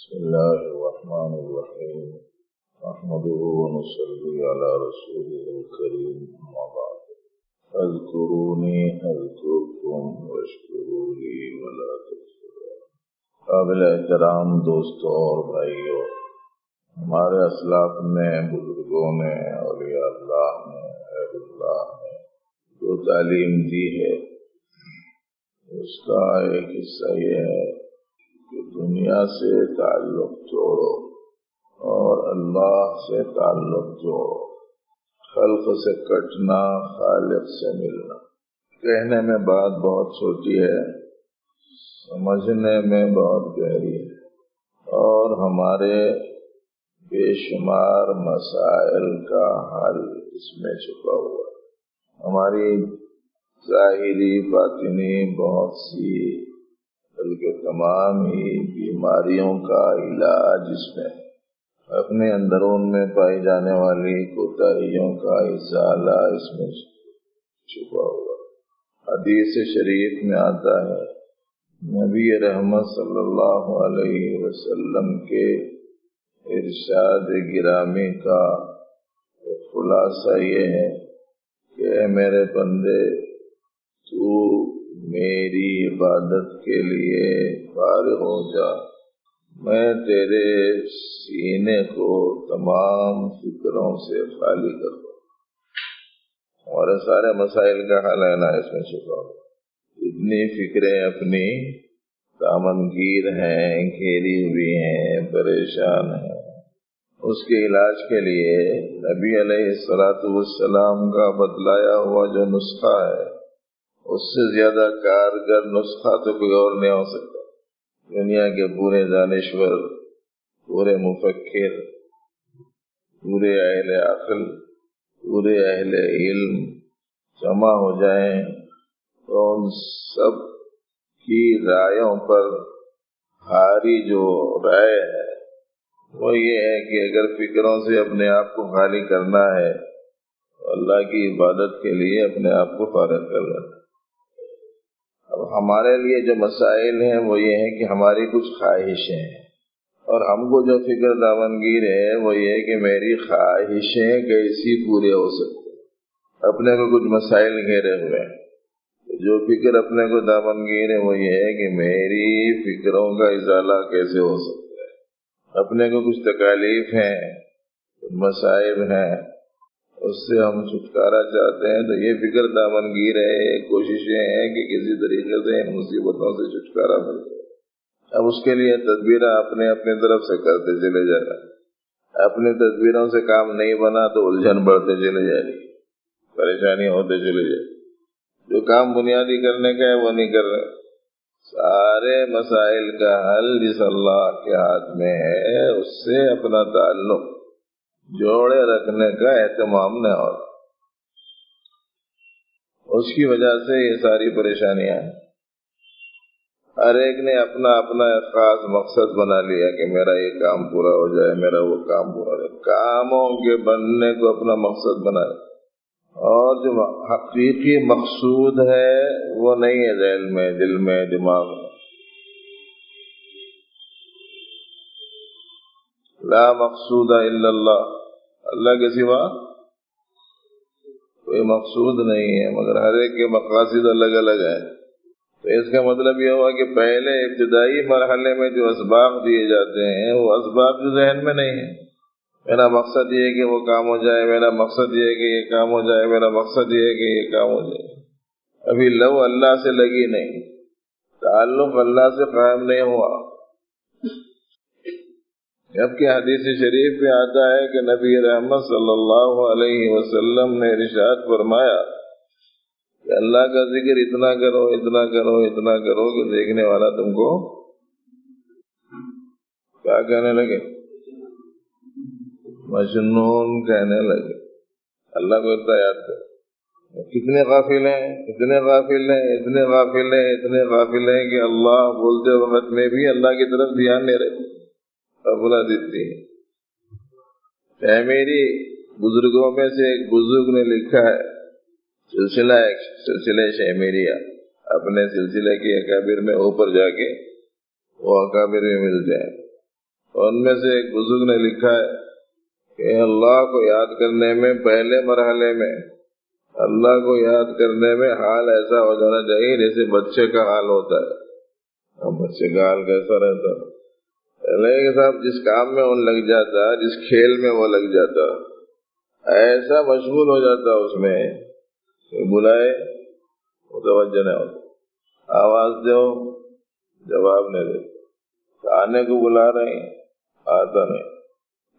بسم الله الرحمن الرحيم نحمده ونصلي على رسوله الكريم أما بعد اذكروني أذكركم واشكروا لي ولا تكفرون. قابل احترام دوستوں اور بھائیوں، ہمارے اسلاف نے، بزرگوں نے، اولیاء اللہ نے، اہل اللہ نے جو تعلیم دی ہے اس کا ایک حصہ یہ ہے کہ دنیا سے تعلق جوڑو اور اللہ سے تعلق جوڑو. خلق سے کٹنا، خالق سے ملنا. کہنے میں بات بہت چھوٹی ہے، سمجھنے میں بہت گہری ہے اور ہمارے بے شمار مسائل کا حل اس میں چھپا ہوا ہے. ہماری ظاہری باطنی بہت سی بلکہ تمام ہی بیماریوں کا علاج اس میں، اپنے اندرون میں پائی جانے والی کوتاہیوں کا ازالہ اس میں چھپا ہوا. حدیث شریف میں آتا ہے، نبی رحمت صلی اللہ علیہ وسلم کے ارشاد گرامی کا خلاصہ یہ ہے کہ اے میرے بندے، تو میری عبادت کے لیے فارغ ہو جا، میں تیرے سینے کو تمام فکروں سے خالی کر دوں. ہمارے سارے مسائل کا حل ہے نا اس میں چھپا ہو. اتنی فکریں اپنی دامنگیر ہیں، گھیری ہوئی ہیں، پریشان ہیں. اس کے علاج کے لیے نبی علیہ السلام کا بتلایا ہوا جو نسخہ ہے، اس سے زیادہ کارگر نسخہ تو کوئی اور نہیں ہو سکتا. دنیا کے پورے دانشور، پورے مفکر، پورے اہل عقل، پورے اہل علم جمع ہو جائیں تو ان سب کی رائےوں پر بھاری جو رائے ہے وہ یہ ہے کہ اگر فکروں سے اپنے آپ کو خالی کرنا ہے تو اللہ کی عبادت کے لیے اپنے آپ کو فارغ کر لینا. اب ہمارے لیے جو مسائل ہیں وہ یہ ہے کہ ہماری کچھ خواہشیں ہیں اور ہم کو جو فکر دامنگیر ہے وہ یہ ہے کہ میری خواہشیں کیسی پورے ہو سکتے. اپنے کو کچھ مسائل گھیرے ہوئے ہیں. جو فکر اپنے کو دامنگیر ہے وہ یہ ہے کہ میری فکروں کا ازالہ کیسے ہو سکتا ہے. اپنے کو کچھ تکالیف ہیں، مسائب ہیں، اس سے ہم چھٹکارا چاہتے ہیں تو یہ فکر دامنگیر ہے. کوششیں ہیں کہ کسی طریقے سے ان مصیبتوں سے چھٹکارا مل جائے. اب اس کے لیے تدبیریں اپنے طرف سے کرتے چلے جا رہے ہیں. اپنی تدبیروں سے کام نہیں بنا تو الجھن بڑھتے چلے جا رہی، پریشانی ہوتے چلے جائے. جو کام بنیادی کرنے کا ہے وہ نہیں کر رہے. سارے مسائل کا حل جس اللہ کے ہاتھ میں ہے اس سے اپنا تعلق جوڑے رکھنے کا اہتمام نہ ہو. اس کی وجہ سے یہ ساری پریشانیاں ہیں. ہر ایک نے اپنا اپنا خاص مقصد بنا لیا کہ میرا یہ کام پورا ہو جائے، میرا وہ کام پورا ہو جائے. کاموں کے بننے کو اپنا مقصد بنائے اور جو حقیقی مقصود ہے وہ نہیں ہے ذہن میں، دل میں، دماغ میں. لا مقصود الا اللہ، اللہ کے سوا کوئی مقصود نہیں ہے، مگر ہر ایک کے مقاصد الگ الگ ہیں. تو اس کا مطلب یہ ہوا کہ پہلے ابتدائی مرحلے میں جو اسباب دیے جاتے ہیں وہ اسباب جو ذہن میں نہیں ہیں. میرا مقصد یہ ہے کہ وہ کام ہو جائے، میرا مقصد یہ ہے کہ یہ کام ہو جائے، میرا مقصد یہ ہے کہ یہ کام ہو جائے. ابھی لو اللہ سے لگی نہیں، تعلق اللہ سے قائم نہیں ہوا. جبکہ حدیث شریف میں آتا ہے کہ نبی رحمت صلی اللہ علیہ وسلم نے ارشاد فرمایا کہ اللہ کا ذکر اتنا کرو، اتنا کرو، اتنا کرو کہ دیکھنے والا تم کو کیا کہنے لگے؟ مجنون کہنے لگے. اللہ کو اتنا یاد کر. کتنے غافل ہیں، اتنے غافل ہیں، اتنے غافل ہیں، اتنے غافل ہیں کہ اللہ بولتے وقت میں بھی اللہ کی طرف دھیان نہیں رہتے. بلا دیتی ہے. میری بزرگوں میں سے ایک بزرگ نے لکھا ہے سلسلہ شیمیریہ، اپنے سلسلے کی اکابر میں اوپر جا کے وہ اکابر میں مل جائے. ان میں سے ایک بزرگ نے لکھا ہے کہ اللہ کو یاد کرنے میں پہلے مرحلے میں اللہ کو یاد کرنے میں حال ایسا ہو جانا چاہیے جیسے بچے کا حال ہوتا ہے. اب بچے کا حال کیسا رہتا ہے؟ پہلے کے صاحب جس کام میں ان لگ جاتا، جس کھیل میں وہ لگ جاتا، ایسا مشغول ہو جاتا اس میں، بلائے متوجہ نہیں ہوتا، آواز دو جواب نہیں دیتا، کھانے کو بلا رہے ہیں آتا نہیں،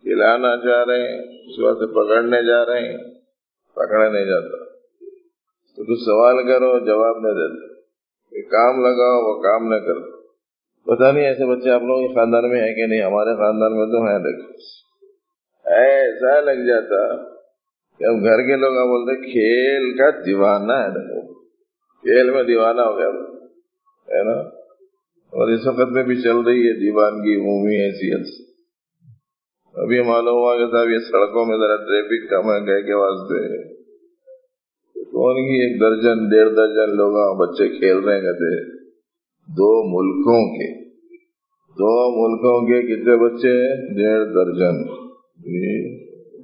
کھلانا چاہ رہے ہیں اس وقت سے پکڑنے جا رہے ہیں پکڑا نہیں جاتا، تو کچھ سوال کرو جواب نہیں دیتے، کام لگاؤ وہ کام نہیں کرتا. پتا نہیں ایسے بچے آپ لوگوں کے خاندان میں ہیں کہ نہیں، ہمارے خاندان میں تو ہیں. دیکھو ایسا لگ جاتا کہ اب گھر کے لوگ بولتے کھیل کا دیوانہ ہے، دیکھو کھیل میں دیوانہ ہو گیا ہے نا. اور اس وقت میں بھی چل رہی ہے دیوانگی عمومی حیثیت سے. ابھی معلوم ہوا کہ صاحب یہ سڑکوں میں ذرا ٹریفک کم ہے گئے کے واسطے کون کی 1 درجن 1.5 درجن لوگ بچے کھیل رہے کہتے 2 ملکوں کے کتنے بچے ہیں؟ 1.5 درجن،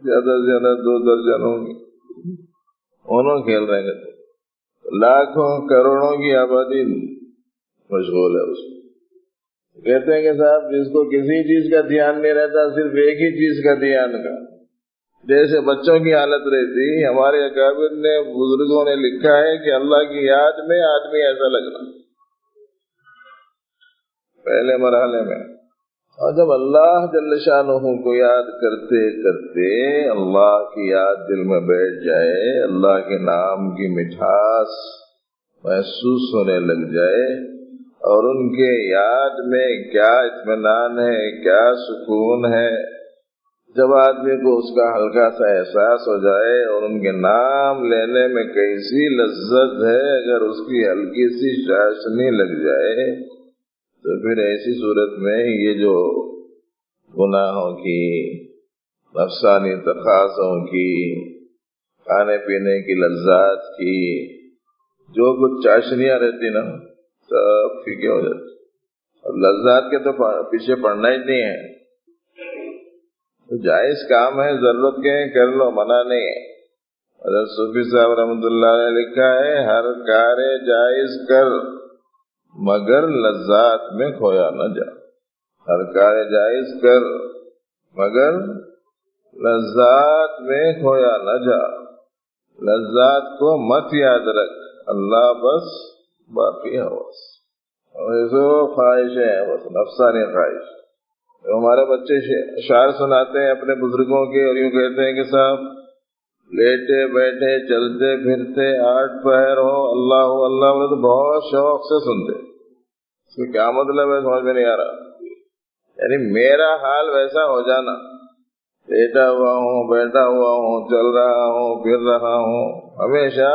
زیادہ سے زیادہ 2 درجن ہوں گے، انہوں کھیل رہے کہتے. لاکھوں کروڑوں کی آبادی مشغول ہے اس میں. کہتے ہیں کہ صاحب جس کو کسی چیز کا دھیان نہیں رہتا، صرف ایک ہی چیز کا دھیان کا، جیسے بچوں کی حالت رہتی. ہمارے اکابر نے بزرگوں نے لکھا ہے کہ اللہ کی یاد میں آدمی ایسا لگنا پہلے مرحلے میں. اور جب اللہ جل شانہ کو یاد کرتے کرتے اللہ کی یاد دل میں بیٹھ جائے، اللہ کے نام کی مٹھاس محسوس ہونے لگ جائے، اور ان کے یاد میں کیا اطمینان ہے، کیا سکون ہے، جب آدمی کو اس کا ہلکا سا احساس ہو جائے اور ان کے نام لینے میں کیسی لذت ہے، اگر اس کی ہلکی سی چاشنی لگ جائے تو پھر ایسی صورت میں یہ جو گناہوں کی، نفسانی تقاضوں کی، کھانے پینے کی لذات کی جو کچھ چاشنیاں رہتی نا سب پھیکے ہو جاتے. اور لذات کے تو پیچھے پڑنا ہی نہیں ہے، تو جائز کام ہے، ضرورت کے کر لو، منع نہیں ہے. حضرت صوفی صاحب رحمۃ اللہ نے لکھا ہے ہر کار جائز کر مگر لذات میں کھویا نہ جا. ہر کار جائز کر مگر لذات میں کھویا نہ جا. لذات کو مت یاد رکھ، اللہ بس باقی حواس. اور ایسو خواہشیں ہیں بس نفسانی خواہش. ہمارے بچے اشعار سناتے ہیں اپنے بزرگوں کے اور یوں کہتے ہیں کہ صاحب لیٹے بیٹھے چلتے پھرتے 8 پہر ہو اللہ اللہ تو بہت شوق سے سنتے. اس کا کیا مطلب ہے سمجھ میں نہیں آ رہا. یعنی میرا حال ویسا ہو جانا، لیٹا ہوا ہوں، بیٹھا ہوا ہوں، چل رہا ہوں، پھر رہا ہوں، ہمیشہ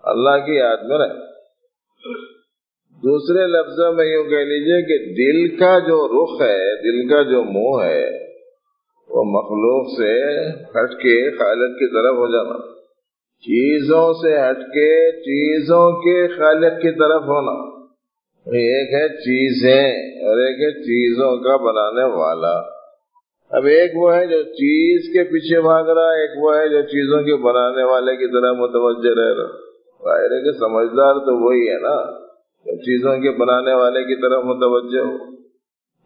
اللہ کی یاد میں رہے. دوسرے لفظوں میں یوں کہہ لیجئے کہ دل کا جو رخ ہے، دل کا جو منہ ہے، وہ مخلوق سے ہٹ کے خالق کی طرف ہو جانا، چیزوں سے ہٹ کے چیزوں کے خالق کی طرف ہونا. ایک ہے چیزیں اور ایک ہے چیزوں کا بنانے والا. اب ایک وہ ہے جو چیز کے پیچھے بھاگ رہا، ایک وہ ہے جو چیزوں کے بنانے والے کی طرف متوجہ رہ رہا. ظاہر ہے کہ سمجھدار تو وہی ہے نا جو چیزوں کے بنانے والے کی طرف متوجہ ہو.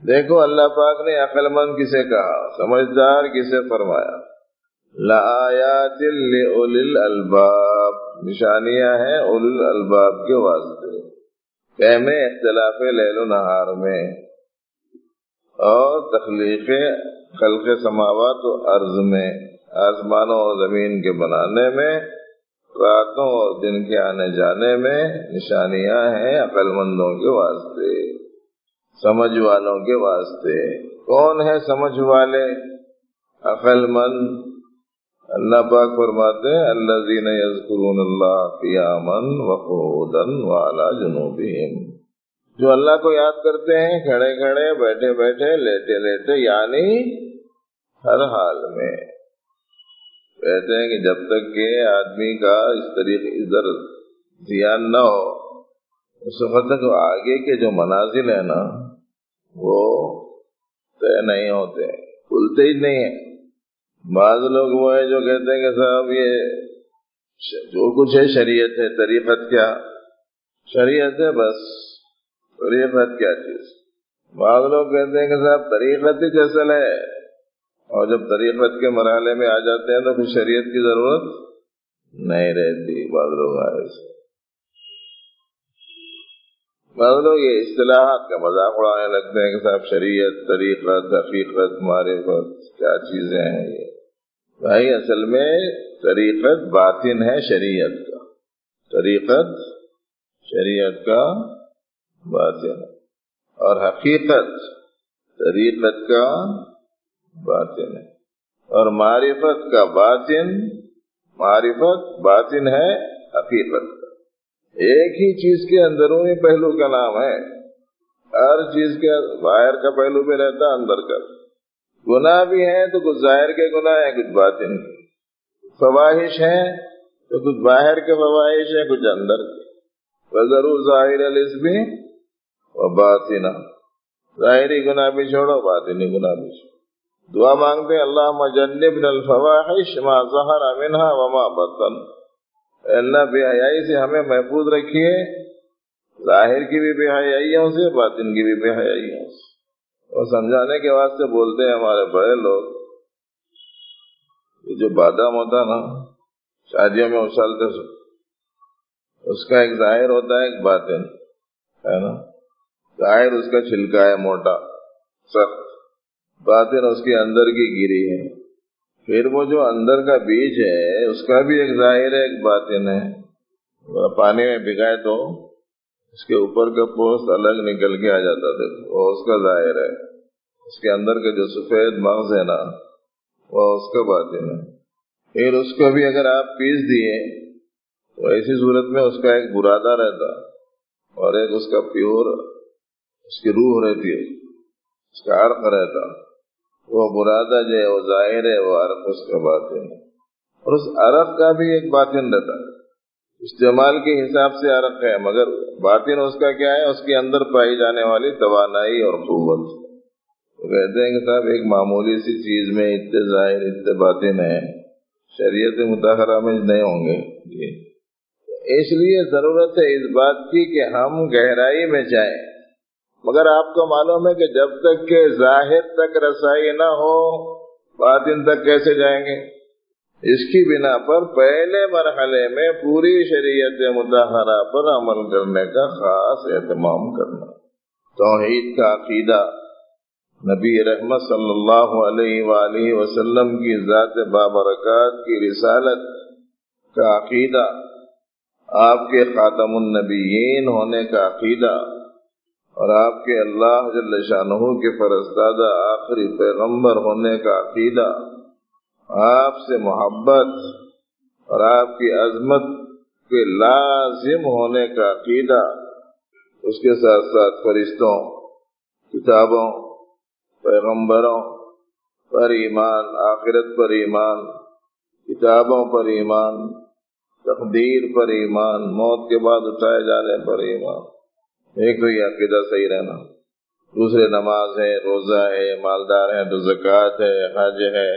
دیکھو اللہ پاک نے عقل مند کسے کہا، سمجھدار کسے فرمایا. لآیات لأولی الالباب، نشانیاں ہیں اولی الالباب کے واسطے. میں اختلاف لیل و نہار میں اور تخلیق خلق سماوات و ارض میں، آسمانوں اور زمین کے بنانے میں، راتوں اور دن کے آنے جانے میں نشانیاں ہیں عقل مندوں کے واسطے، سمجھ والوں کے واسطے. کون ہے سمجھ والے عقل مند؟ اللہ پاک فرماتے ہیں الذین یذکرون اللہ قیاما وقعودا وعلی جنوبہم، جو اللہ کو یاد کرتے ہیں کھڑے کھڑے، بیٹھے بیٹھے، لیٹے لیٹے، یعنی ہر حال میں. کہتے ہیں کہ جب تک کہ آدمی کا اس طریقے ادھر دھیان نہ ہو اس وقت تک آگے کے جو منازل ہیں نا وہ طے نہیں ہوتے، کھلتے ہی نہیں ہیں۔ بعض لوگ وہ ہے جو کہتے ہیں کہ صاحب یہ جو کچھ ہے شریعت ہے، طریقت کیا؟ شریعت ہے بس، طریقت کیا چیز؟ بعض لوگ کہتے ہیں کہ صاحب طریقت ہی اصل ہے، اور جب طریقت کے مرحلے میں آ جاتے ہیں تو پھر شریعت کی ضرورت نہیں رہتی۔ بعض لوگ ایسے، بعض لوگ یہ اصطلاحات کا مذاق اڑانے لگتے ہیں کہ صاحب شریعت، طریقت، حقیقت، معرفت کیا چیزیں ہیں یہ؟ بھائی اصل میں طریقت باطن ہے شریعت کا، طریقت شریعت کا باطن ہے، اور حقیقت طریقت کا باطن ہے، اور معرفت کا باطن، معرفت باطن ہے حقیقت کا۔ ایک ہی چیز کے اندرونی پہلو کا نام ہے، ہر چیز کے باہر کا پہلو بھی رہتا ہے، اندر کا۔ گناہ بھی ہیں تو کچھ ظاہر کے گناہ ہیں، کچھ باطن کے۔ فواحش ہیں تو کچھ باہر کے فواحش ہیں، کچھ اندر کے۔ وَذَرُوا ظَاهِرَ الْإِثْمِ وَبَاطِنَهُ، ظاہری گناہ بھی چھوڑو، باطنی گناہ بھی چھوڑو۔ دعا مانگتے ہیں اللہم جنبنا الفواحش ما ظہر منها وما بطن، اے اللہ بے حیائی سے ہمیں محفوظ رکھیے، ظاہر کی بھی بے حیائیوں سے، باطن کی بھی بے حیائیوں سے۔ اور سمجھانے کے واسطے بولتے ہیں ہمارے بڑے لوگ، جو بادام ہوتا نا شادیوں میں اچھالتے، اس کا ایک ظاہر ہوتا ہے، ایک باطن ہے نا۔ ظاہر اس کا چھلکا ہے موٹا سخت، باطن اس کے اندر کی گری ہے۔ پھر وہ جو اندر کا بیج ہے اس کا بھی ایک ظاہر ہے، ایک باطن ہے۔ پانی میں بھگائے تو اس کے اوپر کا پوست الگ نکل کے آ جاتا تھا، وہ اس کا ظاہر ہے۔ اس کے اندر کا جو سفید مغز ہے نا، وہ اس کا باطن ہے۔ پھر اس کو بھی اگر آپ پیس دیے تو ایسی صورت میں اس کا ایک برادہ رہتا، اور ایک اس کا پیور، اس کی روح رہتی ہے، اس کا عرق رہتا۔ وہ برادہ جو ہے وہ ظاہر ہے، وہ عرق اس کا باطن ہے۔ اور اس عرق کا بھی ایک باطن رہتا ہے، استعمال کے حساب سے عرق ہے، مگر باطن اس کا کیا ہے؟ اس کے اندر پائی جانے والی توانائی اور قوت۔ وہ کہتے ہیں کہ صاحب ایک معمولی سی چیز میں اتنے ظاہر اتنے باطن ہے، شریعت مطہرہ میں نہیں ہوں گے جی۔ اس لیے ضرورت ہے اس بات کی کہ ہم گہرائی میں جائیں، مگر آپ کو معلوم ہے کہ جب تک کہ ظاہر تک رسائی نہ ہو باطن تک کیسے جائیں گے؟ اس کی بنا پر پہلے مرحلے میں پوری شریعت مطہرہ پر عمل کرنے کا خاص اہتمام کرنا۔ توحید کا عقیدہ، نبی رحمت صلی اللہ علیہ وآلہ وسلم کی ذات بابرکات کی رسالت کا عقیدہ، آپ کے خاتم النبیین ہونے کا عقیدہ، اور آپ کے اللہ جل شانہ کے فرزدادہ آخری پیغمبر ہونے کا عقیدہ، آپ سے محبت اور آپ کی عظمت کے لازم ہونے کا عقیدہ، اس کے ساتھ ساتھ فرشتوں، کتابوں، پیغمبروں پر ایمان، آخرت پر ایمان، کتابوں پر ایمان، تقدیر پر ایمان، موت کے بعد اٹھائے جانے پر ایمان۔ ایک تو یہ عقیدہ صحیح رہنا، دوسرے نماز ہے، روزہ ہے، مالدار ہے تو زکوٰۃ ہے، حج ہے۔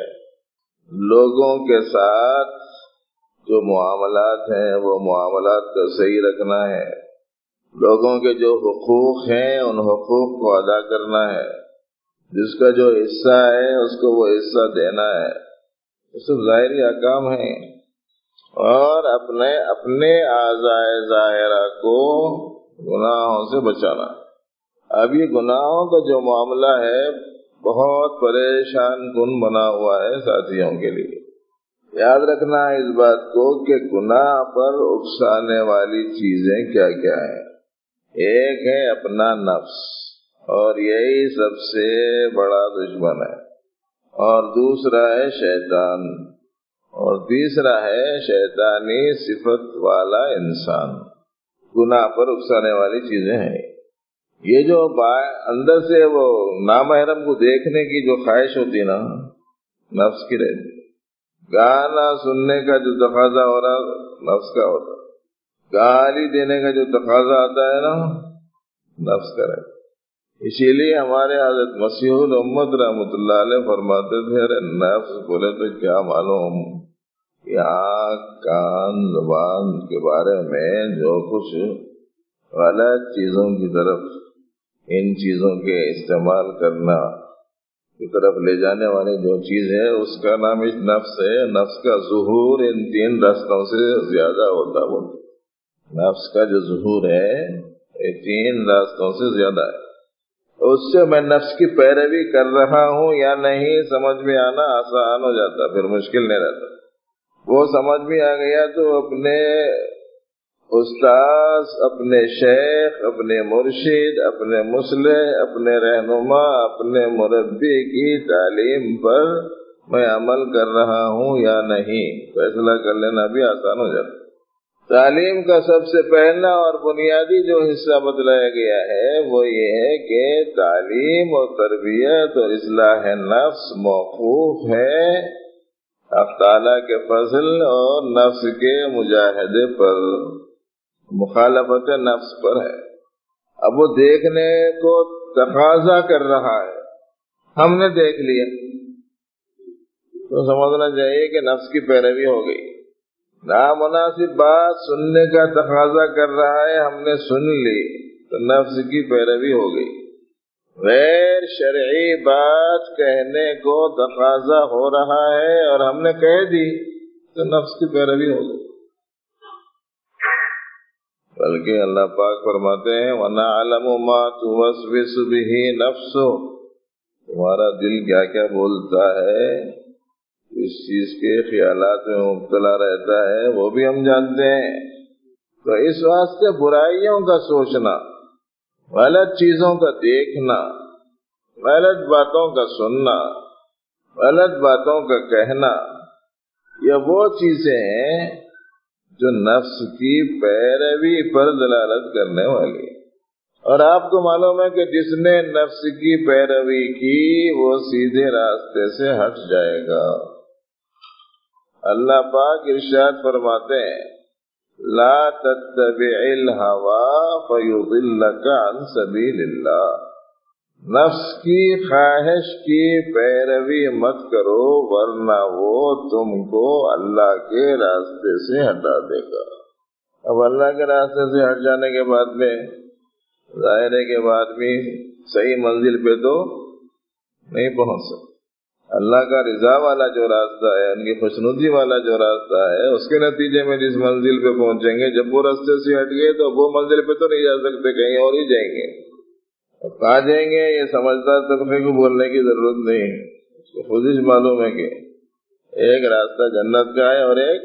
لوگوں کے ساتھ جو معاملات ہیں وہ معاملات کو صحیح رکھنا ہے، لوگوں کے جو حقوق ہیں ان حقوق کو ادا کرنا ہے، جس کا جو حصہ ہے اس کو وہ حصہ دینا ہے۔ یہ سب ظاہری احکام ہیں، اور اپنے اعضاء ظاہرہ کو گناہوں سے بچانا۔ اب یہ گناہوں کا جو معاملہ ہے بہت پریشان کن بنا ہوا ہے ساتھیوں کے لیے۔ یاد رکھنا ہے اس بات کو کہ گناہ پر اکسانے والی چیزیں کیا کیا ہیں۔ ایک ہے اپنا نفس، اور یہی سب سے بڑا دشمن ہے، اور دوسرا ہے شیطان، اور تیسرا ہے شیطانی صفت والا انسان۔ گناہ پر اکسانے والی چیزیں ہیں یہ جو اندر سے وہ نامحرم کو دیکھنے کی جو خواہش ہوتی نا، نفس کی رہتی۔ گانا سننے کا جو تقاضا ہو رہا نفس کا ہوتا، گالی دینے کا جو تقاضا آتا ہے نا، نفس کا رہتا۔ اسی لیے ہمارے حضرت مسیح الامت رحمۃ اللہ علیہ فرماتے تھے ارے نفس بولے تو کیا معلوم، آنکھ کان زبان کے بارے میں جو کچھ غلط چیزوں کی طرف، ان چیزوں کے استعمال کرنا کی طرف لے جانے والی جو چیز ہے اس کا نام اس نفس ہے۔ نفس کا ظہور ان 3 راستوں سے زیادہ ہوتا ہے، نفس کا جو ظہور ہے یہ 3 راستوں سے زیادہ ہے۔ اس سے میں نفس کی پیروی کر رہا ہوں یا نہیں سمجھ میں آنا آسان ہو جاتا، پھر مشکل نہیں رہتا۔ وہ سمجھ میں آ گیا تو اپنے استاذ، اپنے شیخ، اپنے مرشد، اپنے مصلح، اپنے رہنما، اپنے مربی کی تعلیم پر میں عمل کر رہا ہوں یا نہیں فیصلہ کر لینا بھی آسان ہو جاتا۔ تعلیم کا سب سے پہلا اور بنیادی جو حصہ بتلایا گیا ہے وہ یہ ہے کہ تعلیم اور تربیت اور اصلاح نفس موقوف ہے اللہ تعالیٰ کے فضل اور نفس کے مجاہدے پر، مخالفت نفس پر ہے۔ اب وہ دیکھنے کو تقاضا کر رہا ہے، ہم نے دیکھ لیا تو سمجھنا چاہیے کہ نفس کی پیروی ہو گئی۔ نامناسب بات سننے کا تقاضا کر رہا ہے، ہم نے سن لی تو نفس کی پیروی ہو گئی۔ غیر شرعی بات کہنے کو تقاضا ہو رہا ہے اور ہم نے کہہ دی تو نفس کی پیروی ہو گئی۔ بلکہ اللہ پاک فرماتے ہیں وَنَعْلَمُ مَا تُوَسْوِسُ بِهِ نَفْسُهُ، تمہارا دل کیا کیا بولتا ہے، اس چیز کے خیالات میں مبتلا رہتا ہے، وہ بھی ہم جانتے ہیں۔ تو اس واسطے برائیوں کا سوچنا، غلط چیزوں کا دیکھنا، غلط باتوں کا سننا، غلط باتوں کا کہنا، یہ وہ چیزیں ہیں جو نفس کی پیروی پر دلالت کرنے والی۔ اور آپ کو معلوم ہے کہ جس نے نفس کی پیروی کی وہ سیدھے راستے سے ہٹ جائے گا۔ اللہ پاک ارشاد فرماتے ہیں لا تتبع الہوى فیضلک عن سبیل اللہ، نفس کی خواہش کی پیروی مت کرو ورنہ وہ تم کو اللہ کے راستے سے ہٹا دے گا۔ اب اللہ کے راستے سے ہٹ جانے کے بعد میں ظاہر ہے کہ آدمی صحیح منزل پہ تو نہیں پہنچ سکتا۔ اللہ کا رضا والا جو راستہ ہے، ان کی خوشنودی والا جو راستہ ہے، اس کے نتیجے میں جس منزل پہ پہنچیں گے، جب وہ راستے سے ہٹ گئے تو وہ منزل پہ تو نہیں جا سکتے، کہیں اور ہی جائیں گے۔ کہاں جائیں گے یہ سمجھدار طبقے کو بولنے کی ضرورت نہیں ہے، اس کو خود ہی معلوم ہے کہ ایک راستہ جنت کا ہے اور ایک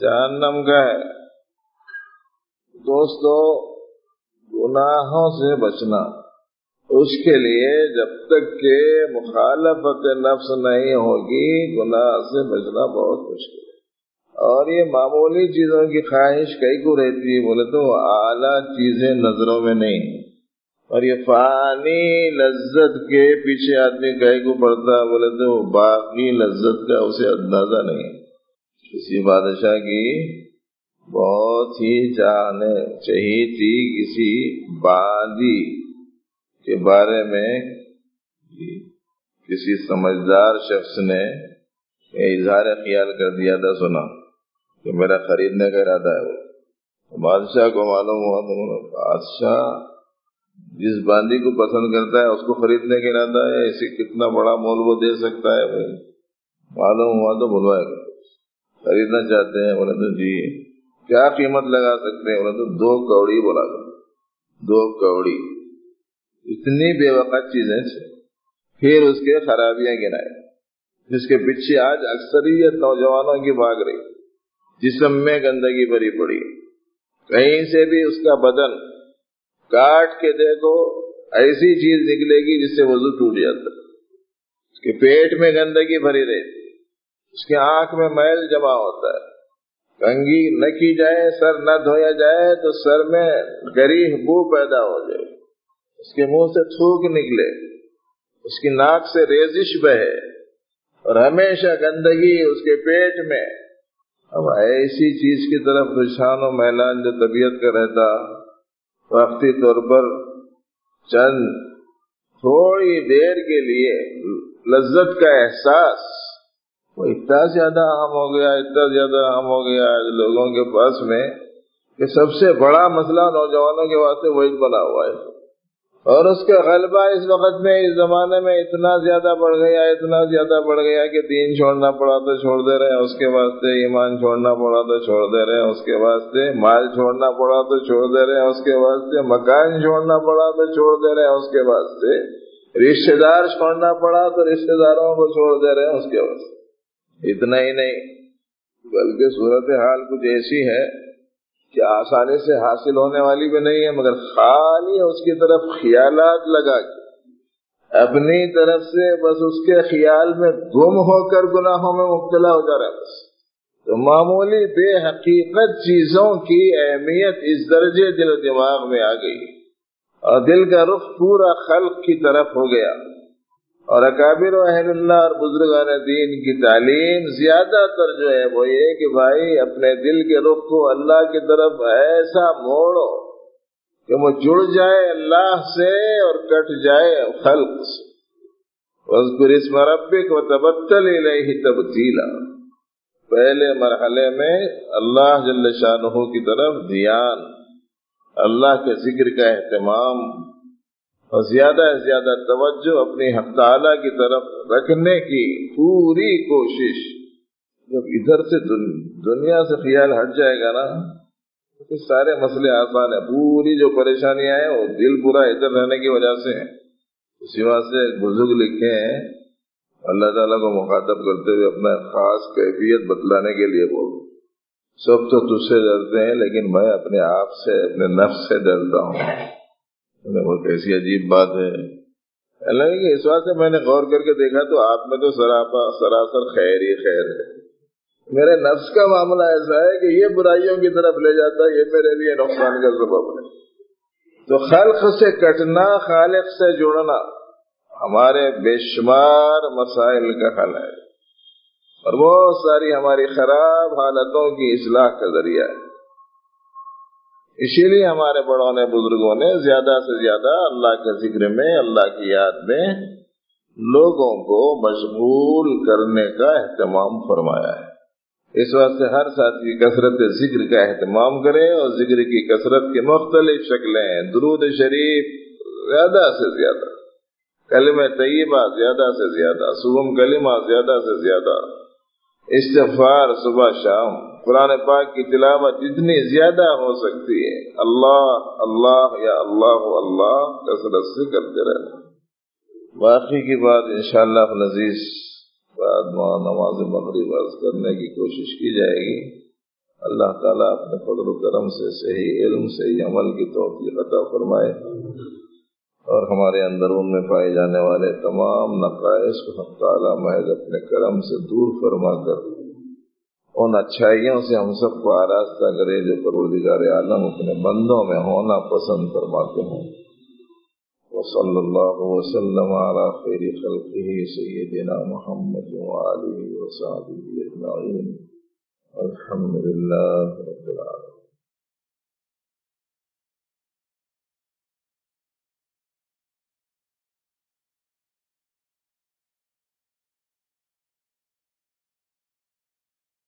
جہنم کا ہے۔ دوستو، گناہوں سے بچنا، اس کے لیے جب تک کہ مخالفت نفس نہیں ہوگی گناہ سے بچنا بہت مشکل ہے۔ اور یہ معمولی چیزوں کی خواہش کئی کو رہتی ہے، بولے تو اعلیٰ چیزیں نظروں میں نہیں، اور یہ فانی لذت کے پیچھے آدمی کئی کو پڑتا ہے، بولے تو باقی لذت کا اسے اندازہ نہیں۔ کسی بادشاہ کی بہت ہی چاہیے تھی کسی باندی کے بارے میں کسی سمجھدار شخص نے اظہار خیال کر دیا تھا، سنا کہ میرا خریدنے کا ارادہ ہے۔ وہ بادشاہ کو معلوم ہوا تو بادشاہ جس باندی کو پسند کرتا ہے اس کو خریدنے کا ارادہ ہے، اسے کتنا بڑا مول وہ دے سکتا ہے بھائی۔ معلوم ہوا تو بلوائے گا، خریدنا چاہتے ہیں، بولے تو جی کیا قیمت لگا سکتے ہیں، بولے تو 2 کوڑی بولا گا، 2 کوڑی۔ اتنی بے وقت چیزیں تھیں۔ پھر اس کے خرابیاں گنائے جس کے پیچھے آج اکثریت نوجوانوں کی بھاگ رہی۔ جسم میں گندگی بھری پڑی، کہیں سے بھی اس کا بدن کاٹ کے دیکھو ایسی چیز نکلے گی جس سے وضو ٹوٹ جاتا ہے۔ اس کے پیٹ میں گندگی بھری رہتی، اس کی آنکھ میں میل جمع ہوتا ہے، کنگھی نہ کی جائے، سر نہ دھویا جائے تو سر میں گریح بو پیدا ہو جائے، اس کے منہ سے تھوک نکلے، اس کی ناک سے ریزش بہے، اور ہمیشہ گندگی اس کے پیٹ میں۔ اب ایسی چیز کی طرف رجحان و میلان جو طبیعت کا رہتا، وقتی طور پر چند تھوڑی دیر کے لیے لذت کا احساس وہ اتنا زیادہ عام ہو گیا، اتنا زیادہ عام ہو گیا آج لوگوں کے پاس میں کہ سب سے بڑا مسئلہ نوجوانوں کے واسطے وہی بنا ہوا ہے، اور اس کا غلبہ اس وقت میں اس زمانے میں اتنا زیادہ بڑھ گیا، اتنا زیادہ بڑھ گیا کہ دین چھوڑنا پڑا تو چھوڑ دے رہے ہیں اس کے واسطے، ایمان چھوڑنا پڑا تو چھوڑ دے رہے ہیں اس کے واسطے، مال چھوڑنا پڑا تو چھوڑ دے رہے ہیں اس کے واسطے، مکان چھوڑنا پڑا تو چھوڑ دے رہے ہیں اس کے واسطے، رشتہ دار چھوڑنا پڑا تو رشتہ داروں کو چھوڑ دے رہے ہیں اس کے واسطے۔ اتنا ہی نہیں بلکہ صورتحال کچھ ایسی ہے کہ آسانی سے حاصل ہونے والی بھی نہیں ہے، مگر خالی اس کی طرف خیالات لگا کے اپنی طرف سے بس اس کے خیال میں گم ہو کر گناہوں میں مبتلا ہو جا رہا ہے۔ بس تو معمولی بے حقیقت چیزوں کی اہمیت اس درجے دل و دماغ میں آ گئی اور دل کا رخ پورا خلق کی طرف ہو گیا، اور اکابر و اہل اللہ اور بزرگان دین کی تعلیم زیادہ تر جو ہے وہ یہ کہ بھائی اپنے دل کے رخ کو اللہ کی طرف ایسا موڑو کہ وہ جڑ جائے اللہ سے اور کٹ جائے خلق سے۔ وَاذْكُرِ اسْمَ رَبِّكَ وَتَبَتَّلْ إِلَيْهِ تَبْتِيلًا، پہلے مرحلے میں اللہ جل شانہ کی طرف دھیان، اللہ کے ذکر کا اہتمام اور زیادہ سے زیادہ توجہ اپنی حق تعالیٰ کی طرف رکھنے کی پوری کوشش۔ جب ادھر سے دنیا سے خیال ہٹ جائے گا نا تو سارے مسئلے آسان ہیں، پوری جو پریشانیاں ہیں وہ دل پورا ادھر رہنے کی وجہ سے ہیں۔ اسی وجہ سے بزرگ لکھے ہیں، اللہ تعالیٰ کو مخاطب کرتے ہوئے اپنا خاص کیفیت بتلانے کے لیے بول، سب تو تجھ سے ڈرتے ہیں لیکن میں اپنے آپ سے، اپنے نفس سے ڈرتا ہوں۔ وہ کیسی عجیب بات ہے، اللہ کہ اس بات سے میں نے غور کر کے دیکھا تو آپ میں تو سراسر خیر ہی خیر ہے، میرے نفس کا معاملہ ایسا ہے کہ یہ برائیوں کی طرف لے جاتا ہے، یہ میرے لیے نقصان کا سبب ہے۔ تو خلق سے کٹنا، خالق سے جڑنا ہمارے بے شمار مسائل کا حل ہے، اور بہت ساری ہماری خراب حالتوں کی اصلاح کا ذریعہ ہے۔ اسی لیے ہمارے بڑوں نے، بزرگوں نے زیادہ سے زیادہ اللہ کے ذکر میں، اللہ کی یاد میں لوگوں کو مشغول کرنے کا اہتمام فرمایا ہے۔ اس واسطے ہر ساتھی کثرت ذکر کا اہتمام کرے، اور ذکر کی کثرت کی مختلف شکلیں ہیں، درود شریف زیادہ سے زیادہ، کلمہ طیبہ زیادہ سے زیادہ، سبحان کلمہ زیادہ سے زیادہ، استغفار صبح شام، قرآن پاک کی تلاوت جتنی زیادہ ہو سکتی ہے، اللہ اللہ یا اللہ اللہ کثرت سے کرتے رہنا۔ باقی کی بات انشاءاللہ نزیز بعد نماز مغرب عرض کرنے کی کوشش کی جائے گی۔ اللہ تعالیٰ اپنے فضل و کرم سے صحیح علم، صحیح عمل کی توفیق عطا فرمائے، اور ہمارے اندرون میں پائے جانے والے تمام نقائص کو حق تعالیٰ محض اپنے کرم سے دور فرما کر ان اچھائیوں سے ہم سب کو آراستہ کرے جو پروردگار عالم اپنے بندوں میں ہونا پسند فرماتے ہیں۔ وصلی اللہ وسلم علی خیر خلقہ سیدنا محمد وآلہ وصحبہ اجمعین، الحمدللہ رب العالمین۔